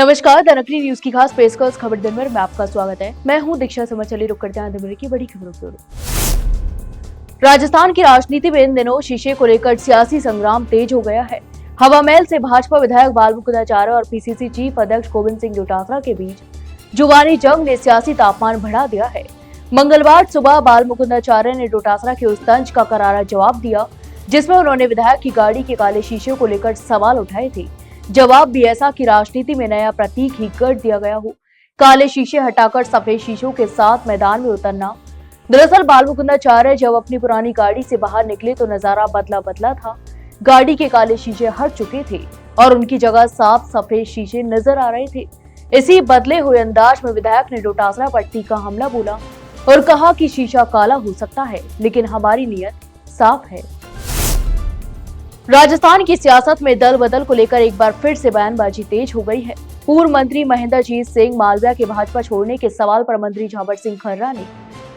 नमस्कार, द नकली न्यूज की खास पेशकश खबर दिन भर में आपका स्वागत है। मैं हूं दीक्षा समझ। चलिए रुक करते हैं दिन भर की बड़ी खबरों की ओर। राजस्थान की राजनीति में इन दिनों शीशे को लेकर सियासी संग्राम तेज हो गया है। हवा महल से भाजपा विधायक बालमुकुंद आचार्य और पीसीसी चीफ अध्यक्ष गोविंद सिंह डोटासरा के बीच जुबानी जंग ने सियासी तापमान बढ़ा दिया है। मंगलवार सुबह बालमुकुंद आचार्य ने डोटासरा के उस तंज का करारा जवाब दिया जिसमें उन्होंने विधायक की गाड़ी के काले शीशे को लेकर सवाल उठाए थे। जवाब भी ऐसा कि राजनीति में नया प्रतीक ही गढ़ दिया गया हो, काले शीशे हटाकर सफेद शीशों के साथ मैदान में उतरना। दरअसल बालमुकुंद आचार्य जब अपनी पुरानी गाड़ी से बाहर निकले तो नजारा बदला था। गाड़ी के काले शीशे हट चुके थे और उनकी जगह साफ सफेद शीशे नजर आ रहे थे। इसी बदले हुए अंदाज में विधायक ने डोटासरा पर तीखा हमला बोला और कहा कि शीशा काला हो सकता है लेकिन हमारी नीयत साफ है। राजस्थान की सियासत में दल बदल को लेकर एक बार फिर से बयानबाजी तेज हो गई है। पूर्व मंत्री महेंद्रजीत सिंह मालविया के भाजपा छोड़ने के सवाल पर मंत्री झावर सिंह खर्रा ने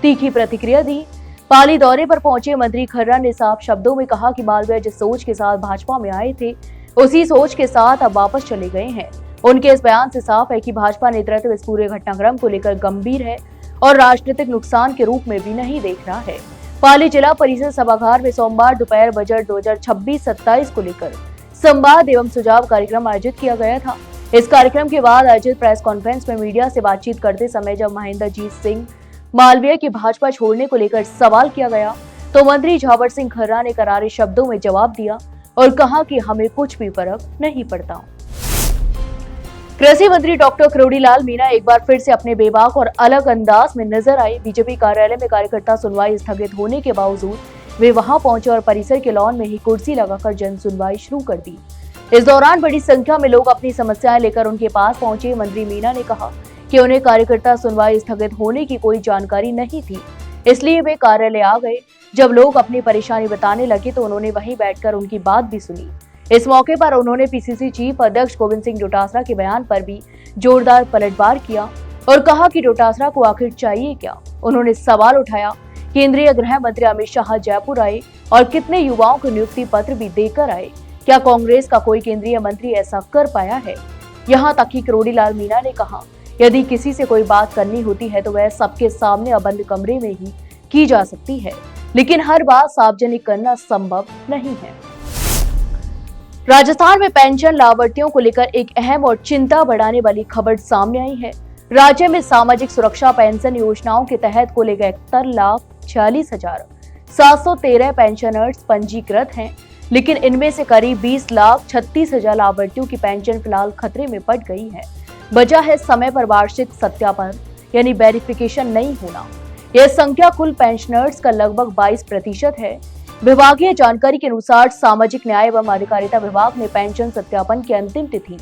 तीखी प्रतिक्रिया दी। पाली दौरे पर पहुंचे मंत्री खर्रा ने साफ शब्दों में कहा कि मालविया जिस सोच के साथ भाजपा में आए थे उसी सोच के साथ अब वापस चले गए हैं। उनके इस बयान से साफ है कि भाजपा नेतृत्व इस पूरे घटनाक्रम को लेकर गंभीर है और राजनीतिक नुकसान के रूप में भी नहीं देख रहा है। पाली जिला परिषद सभागार में सोमवार दोपहर बजट 2026-27 को लेकर संवाद एवं सुझाव कार्यक्रम आयोजित किया गया था। इस कार्यक्रम के बाद आयोजित प्रेस कॉन्फ्रेंस में मीडिया से बातचीत करते समय जब महेंद्रजीत सिंह मालविया की भाजपा छोड़ने को लेकर सवाल किया गया तो मंत्री झावर सिंह खर्रा ने करारे शब्दों में जवाब दिया और कहा कि हमें कुछ भी फर्क नहीं पड़ता। कृषि मंत्री डॉक्टर करोड़ीलाल मीणा एक बार फिर से अपने बेबाक और अलग अंदाज में नजर आए। बीजेपी कार्यालय में कार्यकर्ता सुनवाई स्थगित होने के बावजूद वे वहां पहुंचे और परिसर के लॉन में ही कुर्सी लगाकर जन सुनवाई शुरू कर दी। इस दौरान बड़ी संख्या में लोग अपनी समस्याएं लेकर उनके पास पहुंचे। मंत्री मीणा ने कहा कि उन्हें कार्यकर्ता सुनवाई स्थगित होने की कोई जानकारी नहीं थी, इसलिए वे कार्यालय आ गए। जब लोग अपनी परेशानी बताने लगे तो उन्होंने वहीं बैठकर उनकी बात भी सुनी। इस मौके पर उन्होंने पीसीसी चीफ अध्यक्ष गोविंद सिंह डोटासरा के बयान पर भी जोरदार पलटवार किया और कहा कि डोटासरा को आखिर चाहिए क्या। उन्होंने सवाल उठाया, केंद्रीय गृह मंत्री अमित शाह जयपुर आए और कितने युवाओं को नियुक्ति पत्र भी देकर आए, क्या कांग्रेस का कोई केंद्रीय मंत्री ऐसा कर पाया है। यहाँ तक कि करोड़ीलाल मीणा ने कहा यदि किसी से कोई बात करनी होती है तो वह सबके सामने बंद कमरे में ही की जा सकती है, लेकिन हर बात सार्वजनिक करना संभव नहीं है। राजस्थान में पेंशन लाभार्थियों को लेकर एक अहम और चिंता बढ़ाने वाली खबर सामने आई है। राज्य में सामाजिक सुरक्षा पेंशन योजनाओं के तहत कुल 71,46,713 पेंशनर्स पंजीकृत हैं, लेकिन इनमें से करीब 20,36,000 लाभार्थियों की पेंशन फिलहाल खतरे में पड़ गई है। वजह है समय पर वार्षिक सत्यापन यानी वेरिफिकेशन नहीं होना। यह संख्या कुल पेंशनर्स का लगभग 22% है। विभागीय जानकारी के अनुसार सामाजिक न्याय एवं अधिकारिता विभाग ने पेंशन सत्यापन की अंतिम तिथि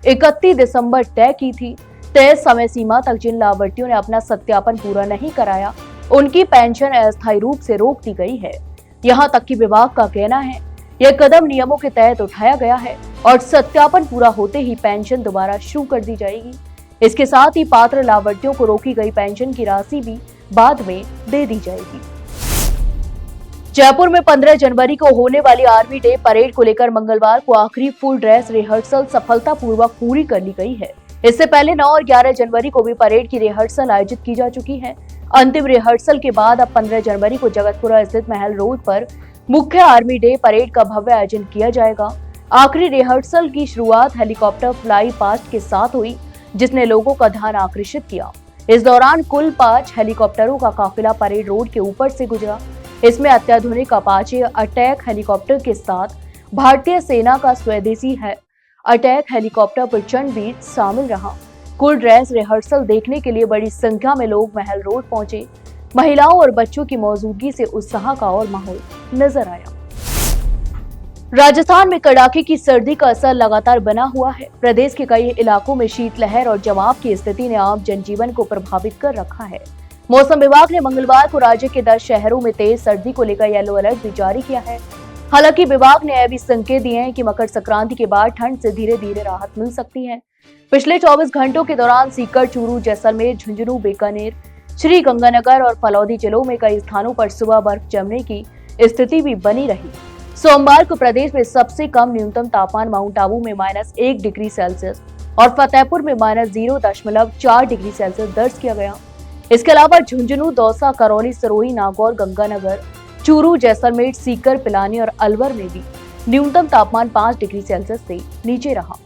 31 दिसंबर तय की थी। तय समय सीमा तक जिन लाभार्थियों ने अपना सत्यापन पूरा नहीं कराया उनकी पेंशन अस्थायी रूप से रोक दी गई है। यहाँ तक कि विभाग का कहना है यह कदम नियमों के तहत उठाया गया है और सत्यापन पूरा होते ही पेंशन दोबारा शुरू कर दी जाएगी। इसके साथ ही पात्र लाभार्थियों को रोकी गई पेंशन की राशि भी बाद में दे दी जाएगी। जयपुर में 15 जनवरी को होने वाली आर्मी डे परेड को लेकर मंगलवार को आखिरी फुल ड्रेस रिहर्सल सफलतापूर्वक पूरी कर ली गई है। इससे पहले 9 और 11 जनवरी को भी परेड की रिहर्सल आयोजित की जा चुकी है। अंतिम रिहर्सल के बाद अब 15 जनवरी को जगतपुरा स्थित महल रोड पर मुख्य आर्मी डे परेड का भव्य आयोजन किया जाएगा। आखिरी रिहर्सल की शुरुआत हेलीकॉप्टर फ्लाई पास्ट के साथ हुई जिसने लोगों का ध्यान आकर्षित किया। इस दौरान कुल 5 हेलीकॉप्टरों का काफिला परेड रोड के ऊपर से गुजरा। इसमें अत्याधुनिक अपाचे अटैक हेलीकॉप्टर के साथ भारतीय सेना का स्वदेशी है अटैक हेलीकॉप्टर प्रचंड भी शामिल रहा। कुल ड्रेस रिहर्सल देखने के लिए बड़ी संख्या में लोग महल रोड पहुंचे। महिलाओं और बच्चों की मौजूदगी से उत्साह का और माहौल नजर आया। राजस्थान में कड़ाके की सर्दी का असर लगातार बना हुआ है। प्रदेश के कई इलाकों में शीतलहर और जमाव की स्थिति ने आम जनजीवन को प्रभावित कर रखा है। मौसम विभाग ने मंगलवार को राज्य के 10 शहरों में तेज सर्दी को लेकर येलो अलर्ट भी जारी किया है। हालांकि विभाग ने यह भी संकेत दिए हैं कि मकर संक्रांति के बाद ठंड से धीरे धीरे राहत मिल सकती है। पिछले 24 घंटों के दौरान सीकर, चूरू, जैसलमेर, झुंझुनू, बीकानेर, श्री गंगानगर और फलौदी जिलों में कई स्थानों पर सुबह बर्फ जमने की स्थिति भी बनी रही। सोमवार को प्रदेश में सबसे कम न्यूनतम तापमान माउंट आबू में -1 डिग्री सेल्सियस और फतेहपुर में -0.4 डिग्री सेल्सियस दर्ज किया गया। इसके अलावा झुंझुनू, दौसा, करौली, सिरोही, नागौर, गंगानगर, चूरू, जैसलमेर, सीकर, पिलानी और अलवर में भी न्यूनतम तापमान 5 डिग्री सेल्सियस से नीचे रहा।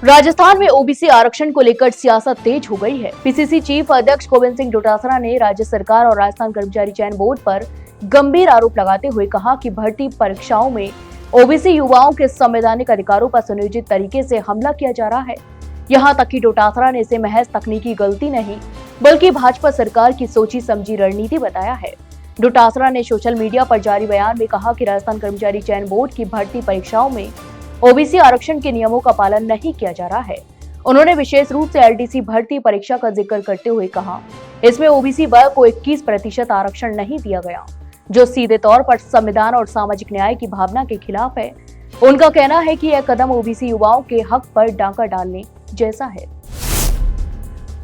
राजस्थान में ओबीसी आरक्षण को लेकर सियासत तेज हो गई है। पीसीसी चीफ अध्यक्ष गोविंद सिंह डोटासरा ने राज्य सरकार और राजस्थान कर्मचारी चयन बोर्ड पर गंभीर आरोप लगाते हुए कहा कि भर्ती परीक्षाओं में ओबीसी युवाओं के संवैधानिक अधिकारों पर सुनियोजित तरीके से हमला किया जा रहा है। यहां तक कि डोटासरा ने इसे महज तकनीकी गलती नहीं बल्कि भाजपा सरकार की सोची समझी रणनीति बताया है। डोटासरा ने सोशल मीडिया पर जारी बयान में कहा कि राजस्थान कर्मचारी चयन बोर्ड की भर्ती परीक्षाओं में ओबीसी आरक्षण के नियमों का पालन नहीं किया जा रहा है। उन्होंने विशेष रूप से एलडीसी भर्ती परीक्षा का जिक्र करते हुए कहा, इसमें ओबीसी वर्ग को 21% आरक्षण नहीं दिया गया, जो सीधे तौर पर संविधान और सामाजिक न्याय की भावना के खिलाफ है। उनका कहना है कि यह कदम ओबीसी युवाओं के हक पर डांका डालने जैसा है।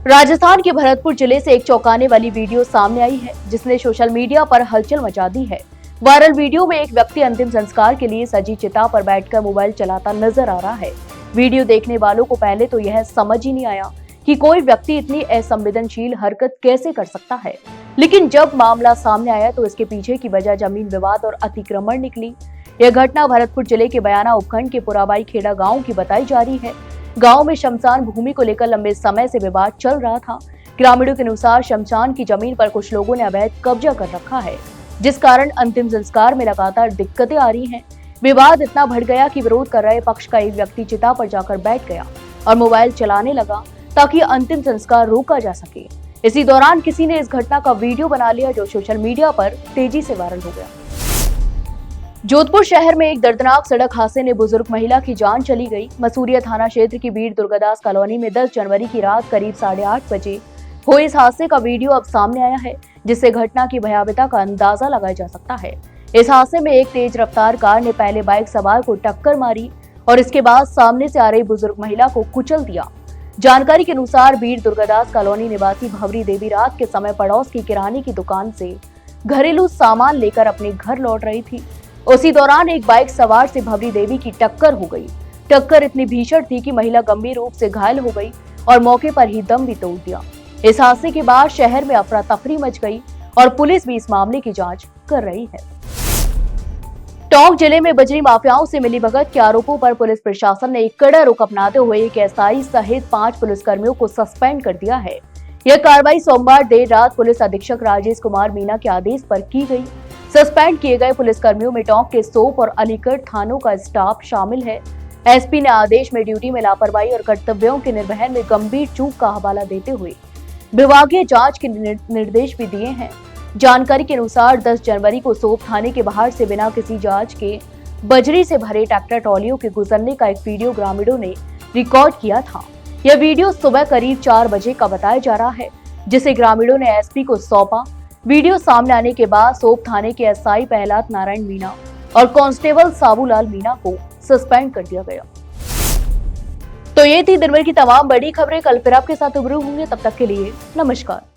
राजस्थान के भरतपुर जिले से एक चौंकाने वाली वीडियो सामने आई है, जिसने सोशल मीडिया पर हलचल मचा दी है। वायरल वीडियो में एक व्यक्ति अंतिम संस्कार के लिए सजी चिता पर बैठकर मोबाइल चलाता नजर आ रहा है। वीडियो देखने वालों को पहले तो यह समझ ही नहीं आया कि कोई व्यक्ति इतनी असंवेदनशील हरकत कैसे कर सकता है, लेकिन जब मामला सामने आया तो इसके पीछे की वजह जमीन विवाद और अतिक्रमण निकली। यह घटना भरतपुर जिले के बयाना उपखंड के पुराबाई खेड़ा गाँव की बताई जा रही है। गाँव में शमशान भूमि को लेकर लंबे समय से विवाद चल रहा था। ग्रामीणों के अनुसार शमशान की जमीन पर कुछ लोगों ने अवैध कब्जा कर रखा है, जिस कारण अंतिम संस्कार में लगातार दिक्कतें आ रही हैं। विवाद इतना बढ़ गया कि विरोध कर रहे पक्ष का एक व्यक्ति चिता पर जाकर बैठ गया और मोबाइल चलाने लगा ताकि अंतिम संस्कार रोका जा सके। इसी दौरान किसी ने इस घटना का वीडियो बना लिया, जो सोशल मीडिया पर तेजी से वायरल हो गया। जोधपुर शहर में एक दर्दनाक सड़क हादसे ने बुजुर्ग महिला की जान चली गई। मसूरिया थाना क्षेत्र की वीर दुर्गादास कॉलोनी में 10 जनवरी की रात करीब 8:30 बजे हुए इस हादसे का वीडियो अब सामने आया है, जिससे घटना की भयावहता का अंदाजा लगाया जा सकता है। इस हादसे में एक तेज रफ्तार कार ने पहले बाइक सवार को टक्कर मारी और इसके बाद सामने से आ रही बुजुर्ग महिला को कुचल दिया। जानकारी के अनुसार वीर दुर्गादास कॉलोनी निवासी भवरी देवी रात के समय पड़ोस की किराने की दुकान से घरेलू सामान लेकर अपने घर लौट रही थी। उसी दौरान एक बाइक सवार से भवरी देवी की टक्कर हो गई। टक्कर इतनी भीषण थी कि महिला गंभीर रूप से घायल हो गई और मौके पर ही दम भी तोड़ दिया। इस हादसे के बाद शहर में अफरा तफरी मच गई और पुलिस भी इस मामले की जांच कर रही है। टोंक जिले में बजरी माफियाओं से मिलीभगत के आरोपों पर पुलिस प्रशासन ने एक कड़ा रुख अपनाते हुए एक एसआई सहित 5 पुलिसकर्मियों को सस्पेंड कर दिया है। यह कार्रवाई सोमवार देर रात पुलिस अधीक्षक राजेश कुमार मीणा के आदेश पर की गई। सस्पेंड किए गए पुलिसकर्मियों में टोंक के सोप और अलीगढ़ थानों का स्टाफ शामिल है। एसपी ने आदेश में ड्यूटी में लापरवाही और कर्तव्यों के निर्वहन में गंभीर चूक का हवाला देते हुए विभागीय जांच के निर्देश भी दिए हैं। जानकारी के अनुसार 10 जनवरी को सोप थाने के बाहर से बिना किसी जांच के बजरी से भरे ट्रैक्टर ट्रॉलियों के गुजरने का एक वीडियो ग्रामीणों ने रिकॉर्ड किया था। यह वीडियो सुबह करीब 4 बजे का बताया जा रहा है, जिसे ग्रामीणों ने एसपी को सौंपा। वीडियो सामने आने के बाद सोप थाने के एसआई प्रहलाद नारायण मीणा और कांस्टेबल साबूलाल मीणा को सस्पेंड कर दिया गया। तो ये थी दिन भर की तमाम बड़ी खबरें। कल फिर आपके साथ रूबरू होंगे, तब तक के लिए नमस्कार।